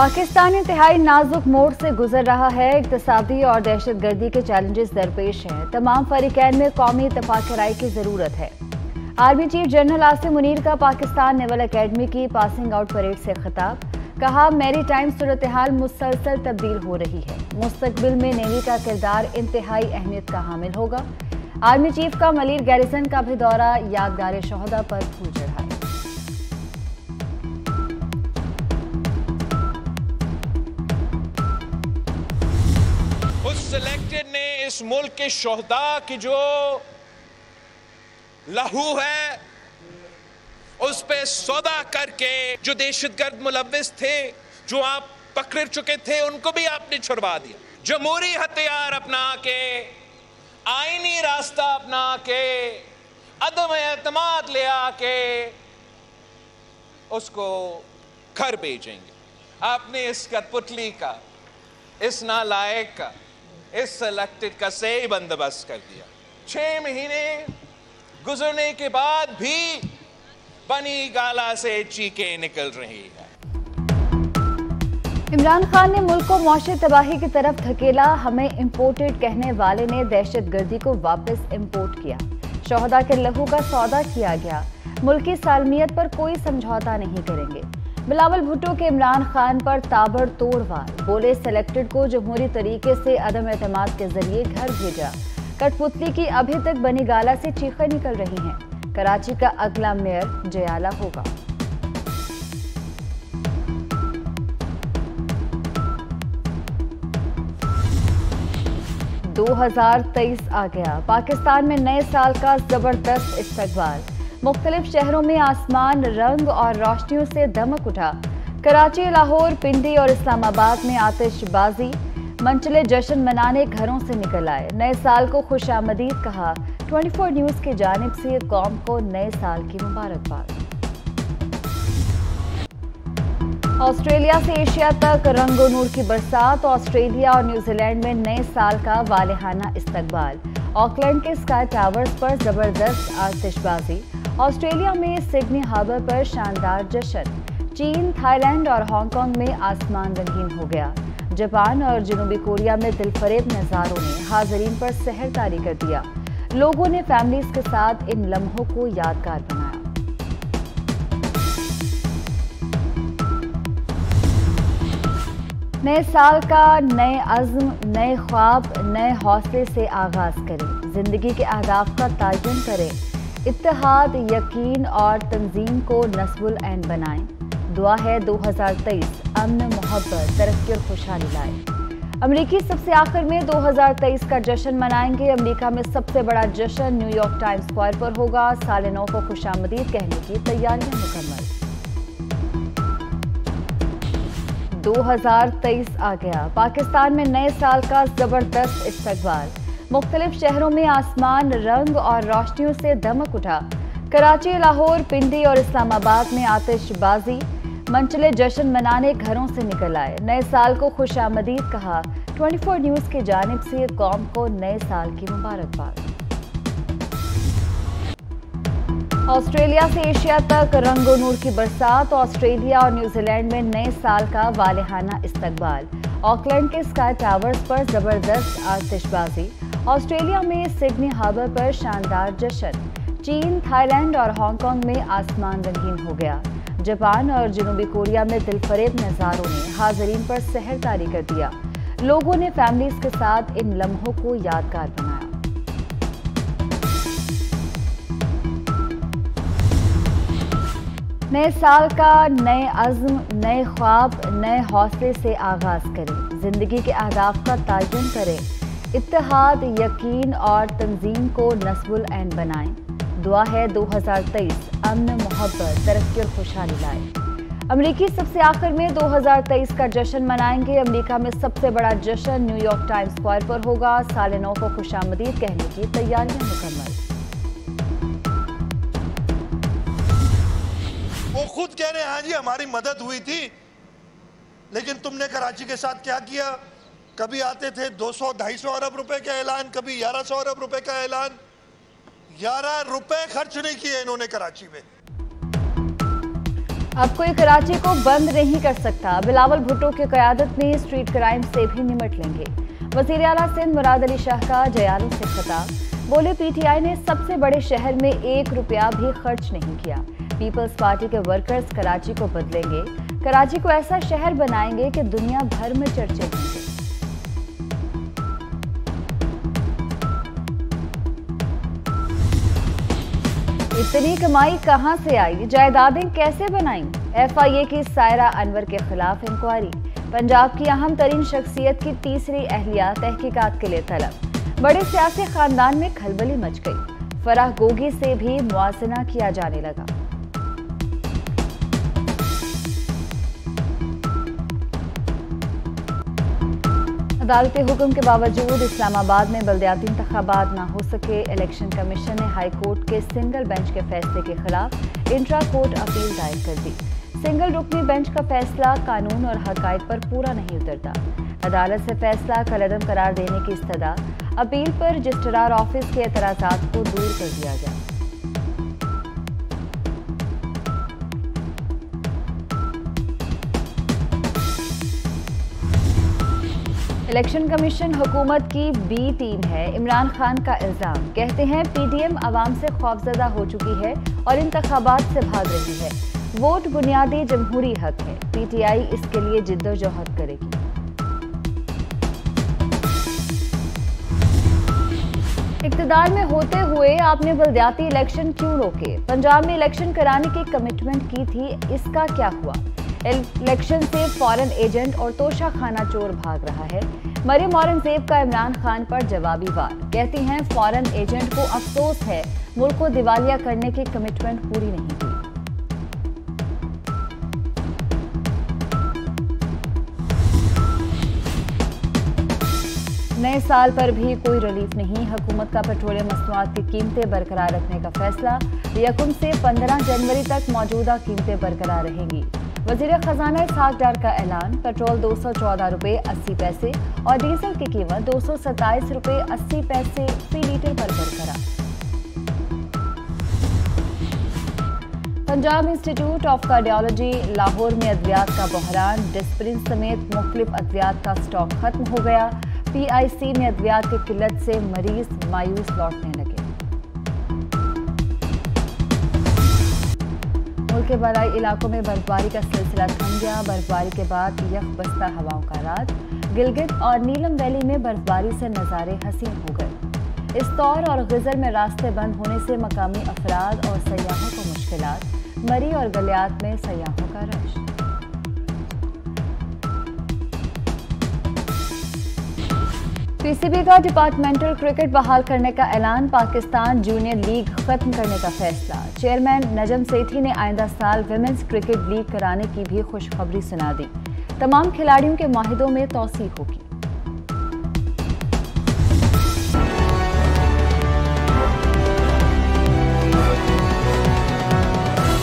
पाकिस्तान इंतहाई नाजुक मोड़ से गुजर रहा है। इक़्तिसादी और दहशतगर्दी के चैलेंजेस दरपेश हैं। तमाम फरीकैन में कौमी इत्तेफाक राय की जरूरत है। Army chief general Asim Munir का पाकिस्तान नेवल अकेडमी की पासिंग आउट परेड से खिताब। कहा, मैरी टाइम सूरत हाल मुसलसल तब्दील हो रही है। मुस्तकबिल में नेवी का किरदार इंतहाई अहमियत का हामिल होगा। आर्मी चीफ का मलीर गैरिसन का भी दौरा यादगार शोहदा पर फूल चढ़ा। सिलेक्टेड ने इस मुल्क के शोहदा की जो लहू है उस पे सौदा करके जो दहशतगर्द मुलव्विस थे, जो आप पकड़ चुके थे, उनको भी आपने छुड़वा दिया। जमहूरी हथियार अपना के, आईनी रास्ता अपना के, अदम एतमाद ले आके उसको घर भेजेंगे। आपने इस कठपुतली का, इस नालायक का, इस सिलेक्टेड का सही बंदोबस्त कर दिया। 6 महीने गुजरने के बाद भी बनी गाला से चीखें निकल रही है। इमरान खान ने मुल्क को मौशी तबाही की तरफ धकेला। हमें इम्पोर्टेड कहने वाले ने दहशतगर्दी को वापस इम्पोर्ट किया। शोहदा के लहू का सौदा किया गया। मुल्क की सालमियत पर कोई समझौता नहीं करेंगे। बिलावल भुट्टो के इमरान खान पर ताबड़तोड़ वार। बोले, सिलेक्टेड को जमहूरी तरीके से अदम एतमाद के जरिए घर भेजा। कठपुतली की अभी तक बनी गाला से चीखें निकल रही हैं। कराची का अगला मेयर जयाला होगा। – 2023 आ गया। पाकिस्तान में नए साल का जबरदस्त इस्तकबाल। मुख्तलिफ शहरों में आसमान रंग और रोशनियों से दमक उठा। कराची, लाहौर, पिंडी और इस्लामाबाद में आतिशबाजी। मंचले जश्न मनाने घरों से निकल आए। नए साल को खुशामदीद कहा। 24 न्यूज़ की जानिब से कौम को नए साल की मुबारकबाद। ऑस्ट्रेलिया से एशिया तक रंगो नूर की बरसात। ऑस्ट्रेलिया और न्यूजीलैंड में नए साल का वालेहाना इस्तकबाल। ऑकलैंड के स्काई टावर्स पर जबरदस्त आतिशबाजी। ऑस्ट्रेलिया में सिडनी हार्बर पर शानदार जश्न। चीन, थाईलैंड और हांगकांग में आसमान रंगीन हो गया। जापान और जनूबी कोरिया में दिलफरेब नज़ारों ने हाज़रीन पर सहर तारी कर दिया। लोगों ने फैमिलीज के साथ इन लम्हों को यादगार बनाया। नए साल का नए अज़्म, नए ख्वाब, नए हौसले से आगाज करें। जिंदगी के अहदाफ का तयन करें। इत्तेहाद, यकीन और तंजीम को नस्बुल ऐन बनाएं। दुआ है 2023 अमन, मोहब्बत, तरक्की और खुशहाली लाए। अमरीकी सबसे आखिर में 2023 का जश्न मनाएंगे। अमरीका में सबसे बड़ा जश्न न्यूयॉर्क टाइम्स स्क्वायर पर होगा। साल नौ को खुशामदीद कहने की तैयारियां मुकम्मल। 2023 आ गया। पाकिस्तान में नए साल का जबरदस्त इस्तकबाल। मुख्तलिफ शहरों में आसमान रंग और रोशनियों से दमक उठा। कराची, लाहौर, पिंडी और इस्लामाबाद में आतिशबाजी। मंचले जश्न मनाने घरों से निकल आए। नए साल को खुशामदीद कहा। 24 न्यूज़ की जानिब से कौम को नए साल की मुबारकबाद। ऑस्ट्रेलिया से एशिया तक रंगो नूर की बरसात। ऑस्ट्रेलिया और न्यूजीलैंड में नए साल का वालेहाना इस्तकबाल। ऑकलैंड के स्काई टावर्स पर जबरदस्त आतिशबाजी। ऑस्ट्रेलिया में सिडनी हार्बर पर शानदार जश्न। चीन, थाईलैंड और हांगकांग में आसमान रंगीन हो गया। जापान और जनूबी कोरिया में दिलफरेब नज़ारों ने हाज़रीन पर सहर तारी कर दिया। लोगों ने फैमिलीज के साथ इन लम्हों को यादगार बनाया। नए साल का नए अज़्म, नए ख्वाब, नए हौसले से आगाज करें। जिंदगी के अहदाफ का तयन करें। इत्तेहाद, यकीन और तंजीम को नस्बुल ऐन बनाएं। दुआ है 2023 अमन, मोहब्बत, तरक्की और खुशहाली लाए। अमरीकी सबसे आखिर में 2023 का जश्न मनाएंगे। अमरीका में सबसे बड़ा जश्न न्यूयॉर्क टाइम्स स्क्वायर पर होगा। साल नौ को खुशामदीद कहने की तैयारियां मुकम्मल। वो खुद कह रहे हैं, हाँ जी हमारी मदद हुई थी, लेकिन तुमने कराची के साथ क्या किया? कभी आते थे 200-250 अरब रुपए का ऐलान, कभी 1100 अरब रुपए का ऐलान। 11 रुपए खर्च नहीं किए इन्होंने कराची में। अब कोई कराची को बंद नहीं कर सकता। बिलावल भुट्टो की क़यादत में स्ट्रीट क्राइम से भी निमट लेंगे। वज़ीर आला सिंध मुराद अली शाह का जयालों से खिताब। बोले पीटीआई ने सबसे बड़े शहर में 1 रुपया भी खर्च नहीं किया। पीपल्स पार्टी के वर्कर्स कराची को बदलेंगे। कराची को ऐसा शहर बनाएंगे कि दुनिया भर में चर्चे होंगे। इतनी कमाई कहां से आई, जायदादें कैसे बनाई? FIA की सायरा अनवर के खिलाफ इंक्वायरी। पंजाब की अहम तरीन शख्सियत की तीसरी अहलिया तहकीकात के लिए तलब। बड़े सियासी खानदान में खलबली मच गई। फराह गोगी से भी मुआजना किया जाने लगा। अदालती हुक्म के बावजूद इस्लामाबाद में बल्दियाती इंतखाबात न हो सके। इलेक्शन कमीशन ने हाई कोर्ट के सिंगल बेंच के फैसले के खिलाफ इंट्रा कोर्ट अपील दायर कर दी। सिंगल रुकनी बेंच का फैसला कानून और हकायक पर पूरा नहीं उतरता। अदालत से फैसला कलअदम करार देने की इस्तदा। अपील पर रजिस्ट्रार ऑफिस के एतराज़ात को दूर कर दिया गया। इलेक्शन कमीशन हुकूमत की बी टीम है। इमरान खान का इल्जाम। कहते हैं PDM आवाम से खौफजदा हो चुकी है और इंतखाबात से भाग रही है। वोट बुनियादी जमहूरी हक है। PTI इसके लिए जिद्दोजहद करेगी। इक़्तिदार में होते हुए आपने बल्दियाती इलेक्शन क्यों रोके? पंजाब में इलेक्शन कराने की कमिटमेंट की थी, इसका क्या हुआ? इलेक्शन से फॉरेन एजेंट और तोशा खाना चोर भाग रहा है। मरियम औरंगजेब का इमरान खान पर जवाबी वार। कहती हैं फॉरेन एजेंट को अफसोस है मुल्क को दिवालिया करने की कमिटमेंट पूरी नहीं की। नए साल पर भी कोई रिलीफ नहीं। हुकूमत का पेट्रोलियम मसनूआत की कीमतें बरकरार रखने का फैसला। 1 से 15 जनवरी तक मौजूदा कीमतें बरकरार रहेंगी। वज़ीर खजाना इसहाक डार का ऐलान। पेट्रोल 214 रुपये 80 पैसे और डीजल की कीमत 227 रुपये 80 पैसे फी लीटर पर बरकरार। Punjab institute of cardiology Lahore में अद्वियात का बहरान। डिस्प्रिन समेत मुख्तलिफ अद्वियात का स्टॉक खत्म हो गया। PIC में अद्वियात की किल्लत से मरीज मायूस लौटने लगे। मुल्क के बराई इलाकों में बर्फबारी का सिलसिला थम गया। बर्फबारी के बाद यख बस्ता हवाओं का राज। गिलगित और नीलम वैली में बर्फबारी से नज़ारे हसीन हो गए। इस तौर और गिजर में रास्ते बंद होने से मकामी अफराद और सयाहों को मुश्किलात। मरी और गलियात में सयाहों का रश। PCB का डिपार्टमेंटल क्रिकेट बहाल करने का ऐलान। पाकिस्तान जूनियर लीग खत्म करने का फैसला। चेयरमैन नजम सेठी ने आइंदा साल विमेंस क्रिकेट लीग कराने की भी खुशखबरी सुना दी। तमाम खिलाड़ियों के माहिदों में तौसीक होगी।